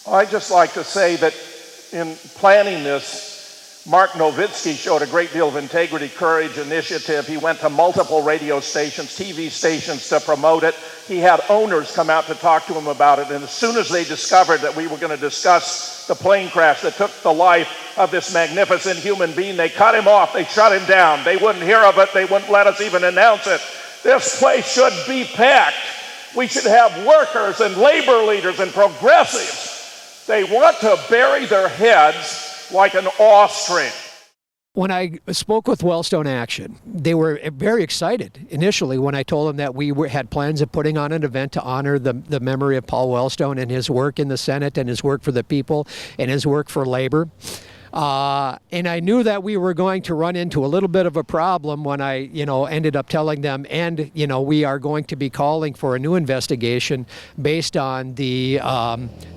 I'd just like to say that in planning this, Mark Novitsky showed a great deal of integrity, courage, initiative. He went to multiple radio stations, TV stations to promote it. He had owners come out to talk to him about it. And as soon as they discovered that we were going to discuss the plane crash that took the life of this magnificent human being, they cut him off. They shut him down. They wouldn't hear of it. They wouldn't let us even announce it. This place should be packed. We should have workers and labor leaders and progressives. They want to bury their heads like an ostrich. When I spoke with Wellstone Action, they were very excited initially when I told them that we had plans of putting on an event to honor the memory of Paul Wellstone and his work in the Senate and his work for the people and his work for labor. And I knew that we were going to run into a little bit of a problem when I, ended up telling them, and, we are going to be calling for a new investigation based on the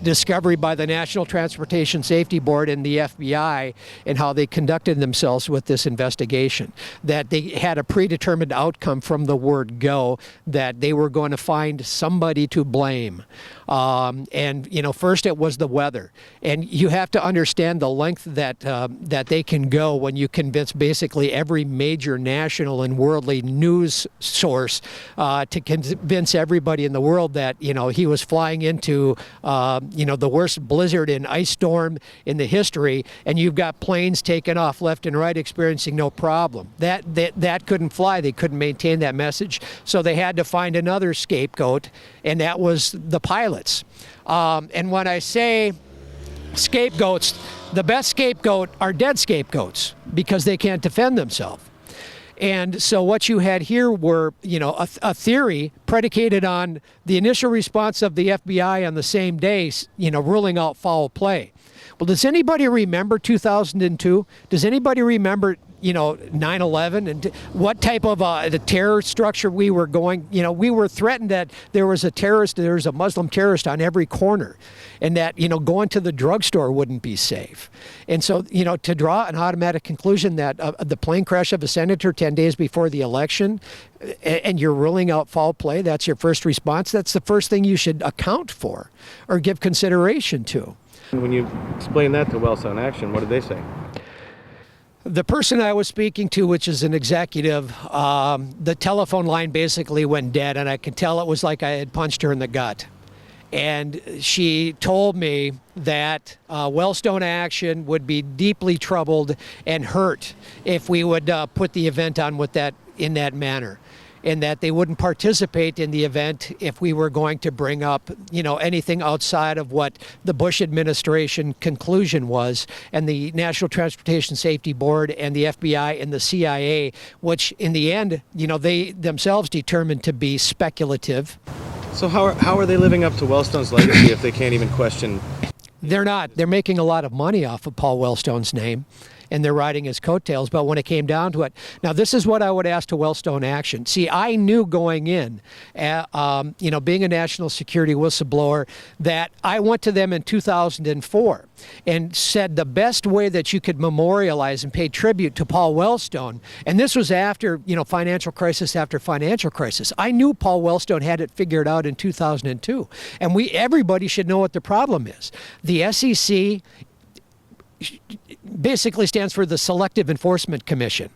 discovery by the National Transportation Safety Board and the FBI and how they conducted themselves with this investigation. That they had a predetermined outcome from the word go, that they were going to find somebody to blame. First it was the weather. And you have to understand the length that they can go when you convince basically every major national and worldly news source to convince everybody in the world that, he was flying into, the worst blizzard and ice storm in the history, and you've got planes taking off left and right experiencing no problem. That couldn't fly. They couldn't maintain that message. So they had to find another scapegoat, and that was the pilots. And when I say scapegoats, the best scapegoat are dead scapegoats because they can't defend themselves. And so what you had here were, a theory predicated on the initial response of the FBI on the same day, ruling out foul play. Well, does anybody remember 2002? Does anybody remember 9/11 and what type of the terror structure we were going? We were threatened that there was a Muslim terrorist on every corner, and that going to the drugstore wouldn't be safe. And so to draw an automatic conclusion that the plane crash of a senator 10 days before the election, and you're ruling out foul play, that's your first response. That's the first thing you should account for or give consideration to. When you explain that to Wellstone Action, what did they say? The person I was speaking to, which is an executive, the telephone line basically went dead, and I could tell it was like I had punched her in the gut. And she told me that Wellstone Action would be deeply troubled and hurt if we would put the event on in that manner, and that they wouldn't participate in the event if we were going to bring up, anything outside of what the Bush administration conclusion was, and the National Transportation Safety Board and the FBI and the CIA, which in the end, they themselves determined to be speculative. So how are they living up to Wellstone's legacy if they can't even question? They're not. They're making a lot of money off of Paul Wellstone's name, and they're riding his coattails. But when it came down to it, now this is what I would ask to Wellstone Action. See, I knew going in, being a national security whistleblower, that I went to them in 2004 and said the best way that you could memorialize and pay tribute to Paul Wellstone, and this was after, financial crisis after financial crisis. I knew Paul Wellstone had it figured out in 2002, and everybody should know what the problem is. The SEC basically stands for the Selective Enforcement Commission.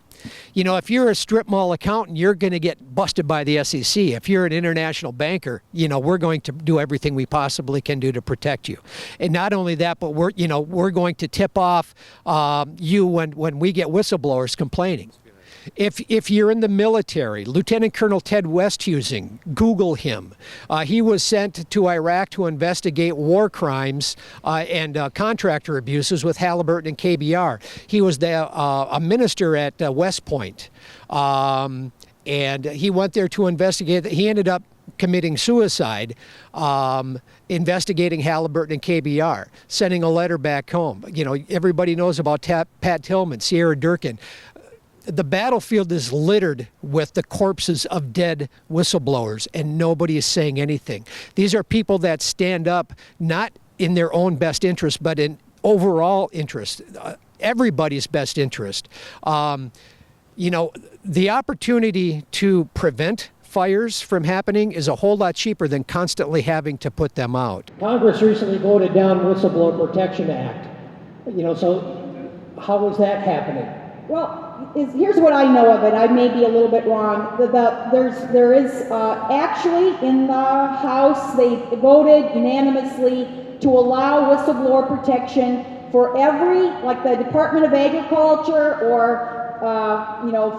If you're a strip mall accountant, you're going to get busted by the SEC. If you're an international banker, we're going to do everything we possibly can do to protect you. And not only that, but we're going to tip off you when we get whistleblowers complaining. If you're in the military, Lieutenant Colonel Ted Westhusing, Google him. He was sent to Iraq to investigate war crimes and contractor abuses with Halliburton and KBR. He was a minister at West Point, and he went there to investigate. He ended up committing suicide, investigating Halliburton and KBR, sending a letter back home. Everybody knows about Pat Tillman, Sierra Durkin. The battlefield is littered with the corpses of dead whistleblowers, and nobody is saying anything. These are people that stand up not in their own best interest, but in overall interest, everybody's best interest. The opportunity to prevent fires from happening is a whole lot cheaper than constantly having to put them out. Congress recently voted down Whistleblower Protection Act. So how is that happening? Well, here's what I know of it. I may be a little bit wrong. There is actually in the House, they voted unanimously to allow whistleblower protection for every, like the Department of Agriculture or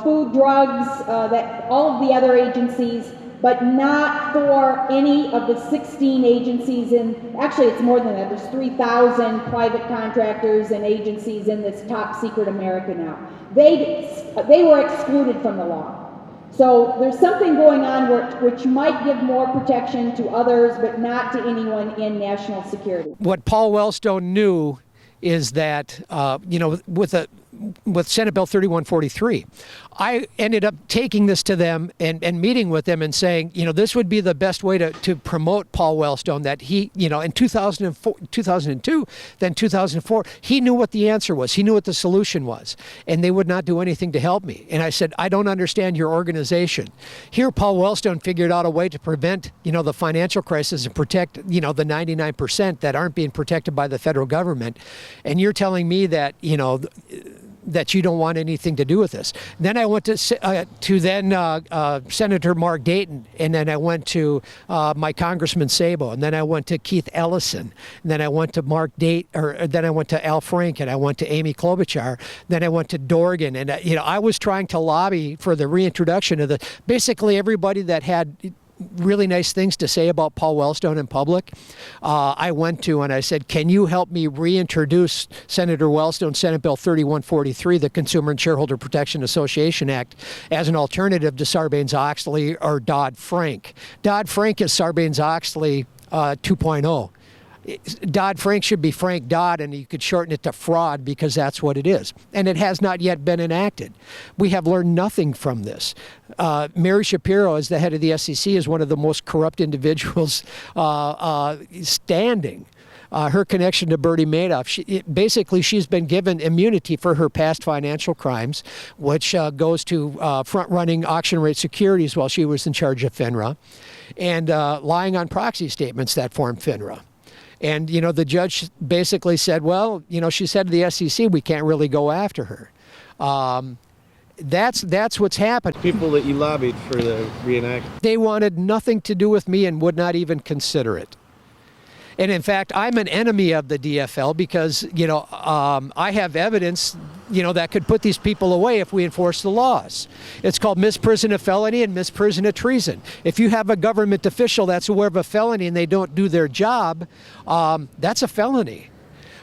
food, drugs, that all of the other agencies, but not for any of the 16 agencies actually it's more than that. There's 3,000 private contractors and agencies in this top secret America now. They were excluded from the law. So there's something going on which might give more protection to others, but not to anyone in national security. What Paul Wellstone knew is that, with Senate Bill 3143, I ended up taking this to them and meeting with them and saying, this would be the best way to promote Paul Wellstone, that he, in 2002, then 2004, he knew what the answer was. He knew what the solution was, and they would not do anything to help me. And I said, I don't understand your organization. Here, Paul Wellstone figured out a way to prevent, the financial crisis and protect, the 99% that aren't being protected by the federal government. And you're telling me that, that you don't want anything to do with this. Then I went to Senator Mark Dayton, and then I went to my Congressman Sabo, and then I went to Keith Ellison, and then I went to then I went to Al Frank, and I went to Amy Klobuchar, then I went to Dorgan, and I was trying to lobby for the reintroduction of basically everybody that had really nice things to say about Paul Wellstone in public. I went to and I said, can you help me reintroduce Senator Wellstone Senate Bill 3143, the Consumer and Shareholder Protection Association Act, as an alternative to Sarbanes-Oxley or Dodd-Frank. Dodd-Frank is Sarbanes-Oxley 2.0. Dodd-Frank should be Frank Dodd, and you could shorten it to fraud because that's what it is. And it has not yet been enacted. We have learned nothing from this. Mary Shapiro, as the head of the SEC, is one of the most corrupt individuals standing. Her connection to Bernie Madoff, basically she's been given immunity for her past financial crimes, which goes to front-running auction rate securities while she was in charge of FINRA, and lying on proxy statements that formed FINRA. And, the judge basically said, well, she said to the SEC, we can't really go after her. That's what's happened. People that you lobbied for the reenactment. They wanted nothing to do with me and would not even consider it. And in fact, I'm an enemy of the DFL because, I have evidence, that could put these people away if we enforce the laws. It's called misprision of felony and misprision of treason. If you have a government official that's aware of a felony and they don't do their job, that's a felony.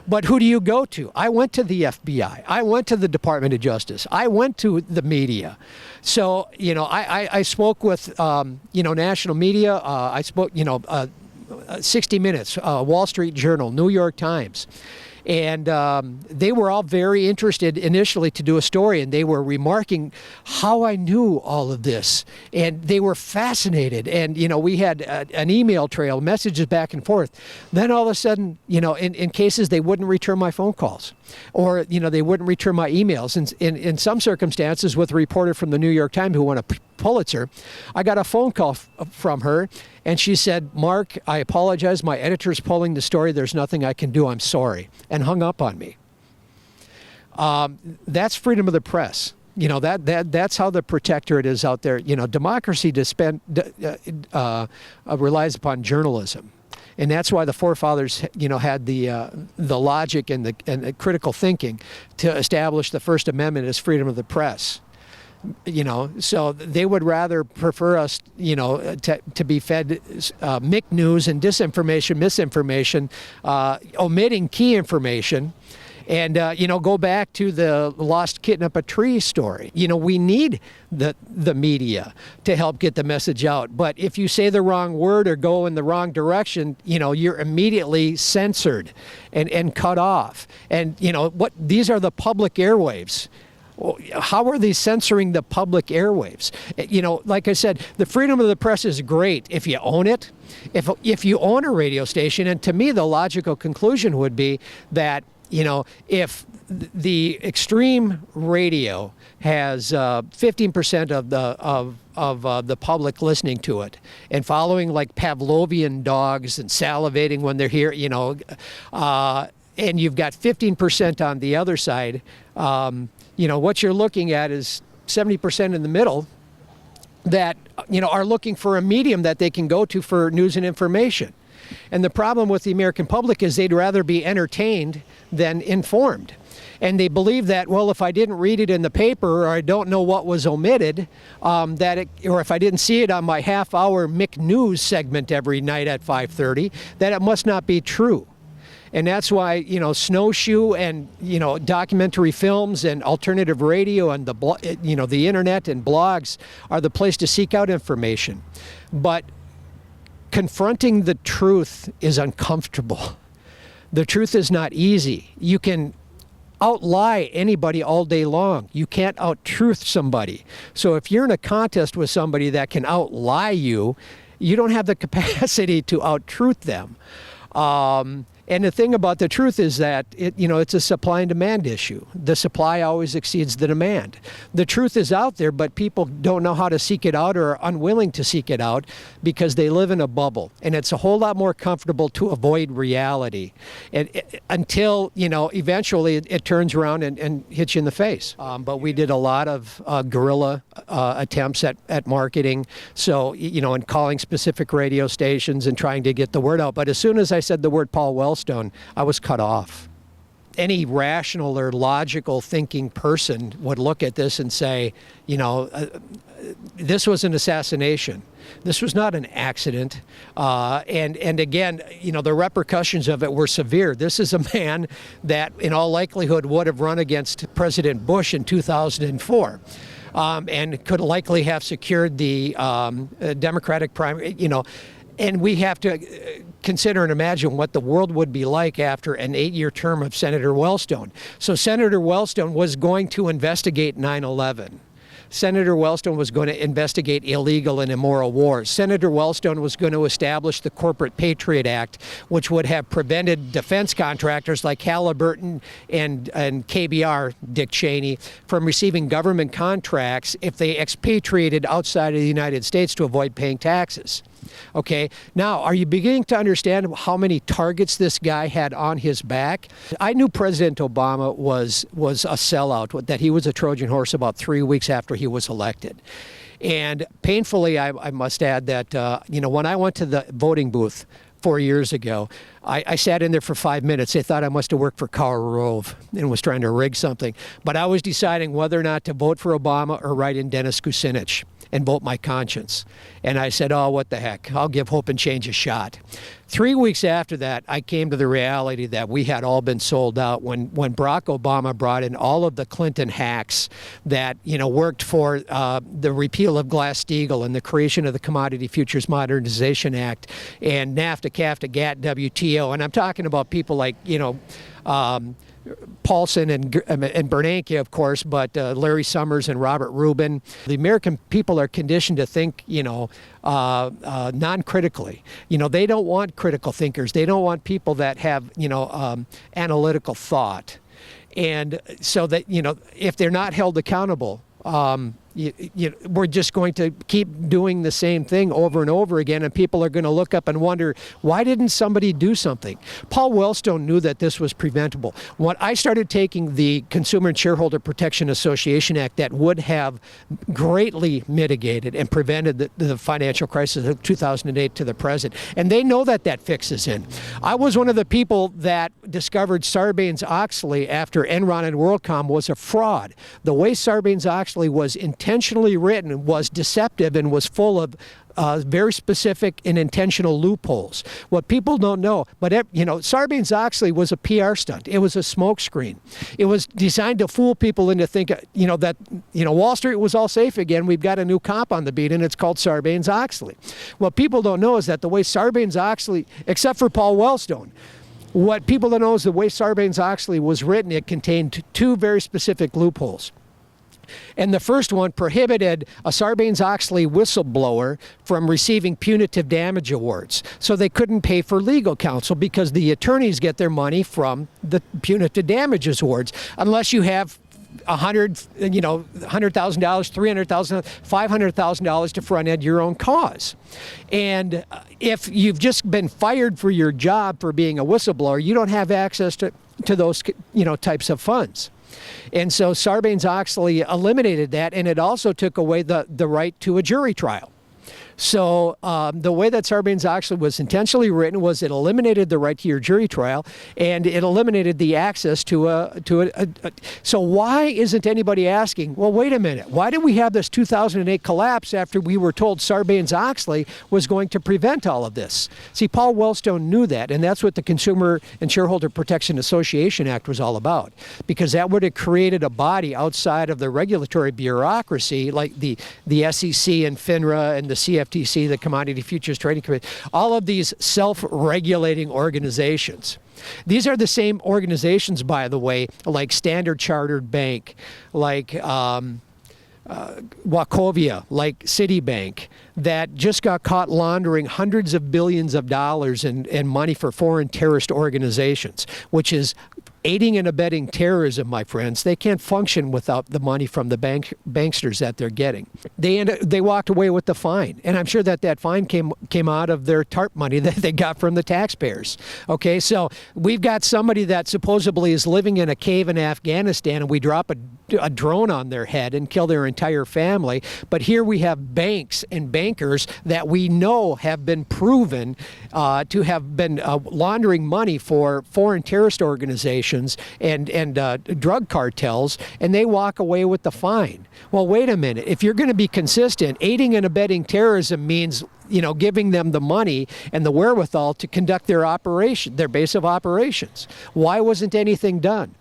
But who do you go to? I went to the FBI. I went to the Department of Justice. I went to the media. So, I spoke with, national media. I spoke, 60 Minutes, Wall Street Journal, New York Times. And they were all very interested initially to do a story, and they were remarking how I knew all of this. And they were fascinated. And, we had an email trail, messages back and forth. Then all of a sudden, in cases, they wouldn't return my phone calls. Or, they wouldn't return my emails. And in some circumstances, with a reporter from the New York Times who won a Pulitzer, I got a phone call from her, and she said, Mark, I apologize. My editor's pulling the story. There's nothing I can do. I'm sorry. And hung up on me. That's freedom of the press. That's how the protectorate is out there. Democracy relies upon journalism. And that's why the forefathers, had the logic and the critical thinking to establish the First Amendment as freedom of the press. So they would rather prefer us, to be fed MIC news and disinformation, misinformation, omitting key information. And, go back to the lost kitten up a tree story. We need the media to help get the message out. But if you say the wrong word or go in the wrong direction, you're immediately censored and cut off. And, these are the public airwaves. How are they censoring the public airwaves? Like I said, the freedom of the press is great if you own it. If you own a radio station, and to me the logical conclusion would be that if the extreme radio has 15% of the public listening to it and following like Pavlovian dogs and salivating when they're here, and you've got 15% on the other side, what you're looking at is 70% in the middle that, are looking for a medium that they can go to for news and information. And the problem with the American public is they'd rather be entertained than informed. And they believe that, well, if I didn't read it in the paper or I don't know what was omitted, or if I didn't see it on my half-hour Mick News segment every night at 5:30, that it must not be true. And that's why, Snowshoe and, documentary films and alternative radio and the internet and blogs are the place to seek out information. But confronting the truth is uncomfortable. The truth is not easy. You can outlie anybody all day long. You can't out-truth somebody. So if you're in a contest with somebody that can outlie you, you don't have the capacity to out-truth them. And the thing about the truth is that it's a supply and demand issue. The supply always exceeds the demand. The truth is out there, but people don't know how to seek it out or are unwilling to seek it out because they live in a bubble. And it's a whole lot more comfortable to avoid reality until, eventually it turns around and hits you in the face. But we did a lot of guerrilla attempts at marketing. So, and calling specific radio stations and trying to get the word out. But as soon as I said the word Paul Wellstone, I was cut off. Any rational or logical thinking person would look at this and say, this was an assassination. This was not an accident. And again, the repercussions of it were severe. This is a man that in all likelihood would have run against President Bush in 2004. And could likely have secured the Democratic primary, and we have to consider and imagine what the world would be like after an 8-year term of Senator Wellstone. So Senator Wellstone was going to investigate 9/11. Senator Wellstone was going to investigate illegal and immoral wars. Senator Wellstone was going to establish the Corporate Patriot Act, which would have prevented defense contractors like Halliburton and KBR, Dick Cheney, from receiving government contracts if they expatriated outside of the United States to avoid paying taxes. Okay, now are you beginning to understand how many targets this guy had on his back? I knew President Obama was a sellout, that he was a Trojan horse about 3 weeks after he was elected. And painfully, I must add that, when I went to the voting booth 4 years ago, I sat in there for 5 minutes. They thought I must have worked for Karl Rove and was trying to rig something. But I was deciding whether or not to vote for Obama or write in Dennis Kucinich and vote my conscience. And I said, oh, what the heck, I'll give Hope and Change a shot. 3 weeks after that, I came to the reality that we had all been sold out when Barack Obama brought in all of the Clinton hacks that, worked for the repeal of Glass-Steagall and the creation of the Commodity Futures Modernization Act and NAFTA, CAFTA, GATT, WTO. And I'm talking about people like, Paulson and Bernanke, of course, but Larry Summers and Robert Rubin. The American people are conditioned to think, non-critically. They don't want critical thinkers. They don't want people that have, analytical thought. And so that, if they're not held accountable, we're just going to keep doing the same thing over and over again, and people are going to look up and wonder, why didn't somebody do something? Paul Wellstone knew that this was preventable. When I started taking the Consumer and Shareholder Protection Association Act that would have greatly mitigated and prevented the financial crisis of 2008 to the present, and they know that fix is in. I was one of the people that discovered Sarbanes-Oxley after Enron and WorldCom was a fraud. The way Sarbanes-Oxley was intentionally written was deceptive and was full of very specific and intentional loopholes. What people don't know, but Sarbanes-Oxley was a PR stunt. It was a smokescreen. It was designed to fool people into thinking, that Wall Street was all safe again. We've got a new cop on the beat, and it's called Sarbanes-Oxley. What people don't know is that the way Sarbanes-Oxley, except for Paul Wellstone, what people don't know is the way Sarbanes-Oxley was written, it contained two very specific loopholes. And the first one prohibited a Sarbanes-Oxley whistleblower from receiving punitive damage awards. So they couldn't pay for legal counsel because the attorneys get their money from the punitive damages awards, unless you have $100,000, $300,000, $500,000 to front end your own cause. And if you've just been fired for your job for being a whistleblower, you don't have access to those, types of funds. And so Sarbanes-Oxley eliminated that, and it also took away the right to a jury trial. So the way that Sarbanes-Oxley was intentionally written was it eliminated the right to your jury trial, and it eliminated the access to a. So why isn't anybody asking, well, wait a minute, why did we have this 2008 collapse after we were told Sarbanes-Oxley was going to prevent all of this? See, Paul Wellstone knew that, and that's what the Consumer and Shareholder Protection Association Act was all about, because that would have created a body outside of the regulatory bureaucracy like the SEC and FINRA and the CFTC, the Commodity Futures Trading Committee, all of these self-regulating organizations. These are the same organizations, by the way, like Standard Chartered Bank, like Wachovia, like Citibank, that just got caught laundering hundreds of billions of dollars in money for foreign terrorist organizations, which is aiding and abetting terrorism, my friends. They can't function without the money from the banksters that they're getting. They walked away with the fine, and I'm sure that fine came out of their TARP money that they got from the taxpayers. Okay, so we've got somebody that supposedly is living in a cave in Afghanistan, and we drop a drone on their head and kill their entire family. But here we have banks and bankers that we know have been proven to have been laundering money for foreign terrorist organizations and drug cartels, and they walk away with the fine. Well, wait a minute. If you're going to be consistent, aiding and abetting terrorism means giving them the money and the wherewithal to conduct their operation, their base of operations. Why wasn't anything done?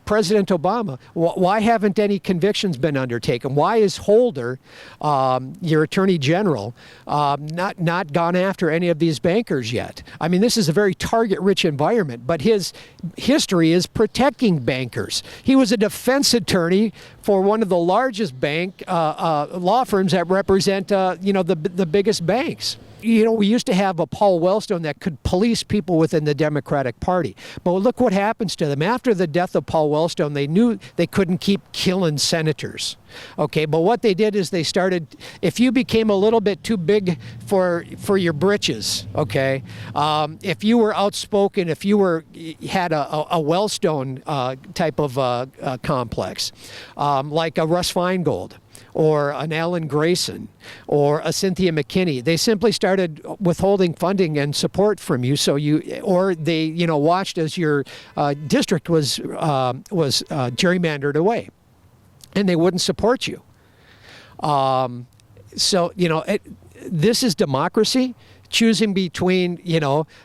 President Obama, why haven't any convictions been undertaken? Why is Holder, your attorney general, not gone after any of these bankers yet? I mean, this is a very target-rich environment, but his history is protecting bankers. He was a defense attorney for one of the largest bank law firms that represent, the biggest banks. We used to have a Paul Wellstone that could police people within the Democratic Party. But look what happens to them. After the death of Paul Wellstone, they knew they couldn't keep killing senators. Okay, but what they did is they started, if you became a little bit too big for your britches, okay, if you were outspoken, if you had a Wellstone type of complex, like a Russ Feingold, or an Alan Grayson, or a Cynthia McKinney, they simply started withholding funding and support from you. So they watched as your district was gerrymandered away, and they wouldn't support you. This is democracy, choosing between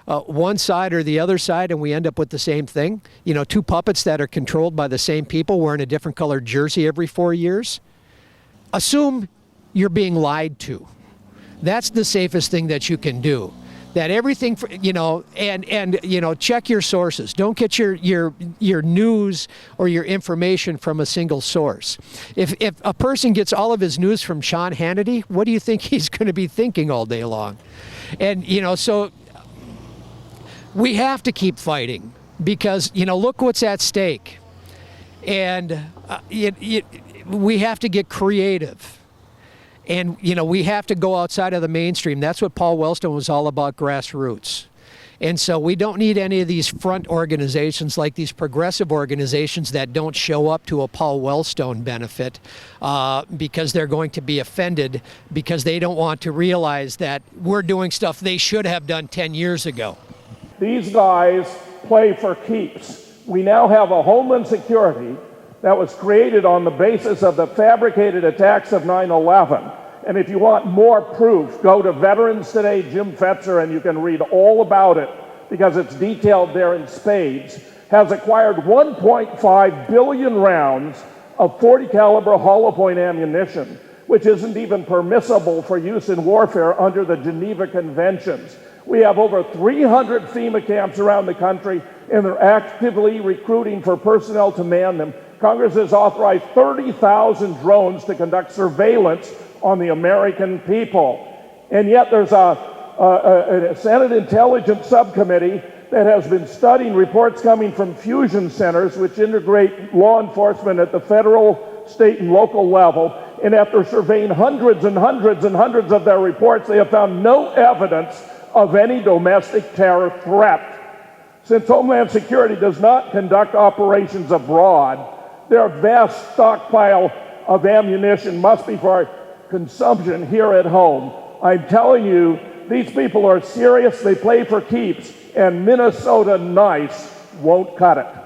one side or the other side, and we end up with the same thing. Two puppets that are controlled by the same people wearing a different colored jersey every 4 years. Assume you're being lied to. That's the safest thing that you can do. That everything, check your sources. Don't get your news or your information from a single source. If a person gets all of his news from Sean Hannity, what do you think he's going to be thinking all day long? And, so we have to keep fighting because, look what's at stake. And we have to get creative. And, we have to go outside of the mainstream. That's what Paul Wellstone was all about, grassroots. And so we don't need any of these front organizations like these progressive organizations that don't show up to a Paul Wellstone benefit because they're going to be offended because they don't want to realize that we're doing stuff they should have done 10 years ago. These guys play for keeps. We now have a Homeland Security that was created on the basis of the fabricated attacks of 9/11. And if you want more proof, go to Veterans Today, Jim Fetzer, and you can read all about it because it's detailed there in spades, has acquired 1.5 billion rounds of 40 caliber hollow point ammunition, which isn't even permissible for use in warfare under the Geneva Conventions. We have over 300 FEMA camps around the country, and they're actively recruiting for personnel to man them. Congress has authorized 30,000 drones to conduct surveillance on the American people. And yet there's a Senate Intelligence Subcommittee that has been studying reports coming from fusion centers, which integrate law enforcement at the federal, state, and local level. And after surveying hundreds and hundreds and hundreds of their reports, they have found no evidence of any domestic terror threat. Since Homeland Security does not conduct operations abroad, their vast stockpile of ammunition must be for our consumption here at home. I'm telling you, these people are serious, they play for keeps, and Minnesota nice won't cut it.